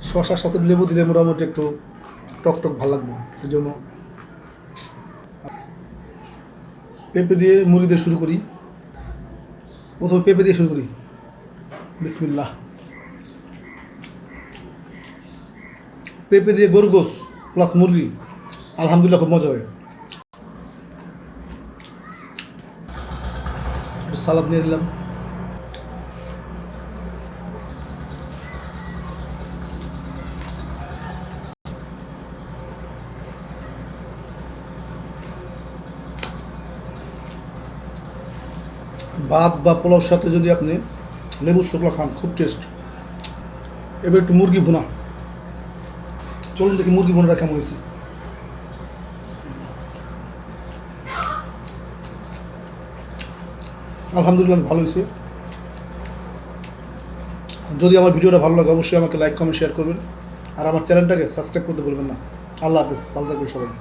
শসার সাথে লেবু দিলে মোটামুটি একটু টক টক ভালো লাগবে, এই জন্য পেঁপে দিয়ে মুড়ি দিয়ে শুরু করি। প্রথমে পেঁপে দিয়ে শুরু করি। বিসমিল্লাহ। পেঁপে দিয়ে গরু গোস প্লাস মুরগি, আলহামদুলিল্লাহ খুব মজা হয়। একটু সালাদ নিয়ে দিলাম। ভাত বা পোলাওর সাথে যদি আপনি লেবু শুকলা খান, খুব টেস্ট। এবার একটু মুরগি ভুনা। চলুন দেখি মুরগি ভুনাটা কেমন হয়েছে। আলহামদুলিল্লাহ ভালো হয়েছে। যদি আমার ভিডিওটা ভালো লাগে অবশ্যই আমাকে লাইক কমেন্ট শেয়ার করবেন, আর আমার চ্যানেলটাকে সাবস্ক্রাইব করতে ভুলবেন না। আল্লাহ হাফেজ, ভালো থাকবেন সবাই।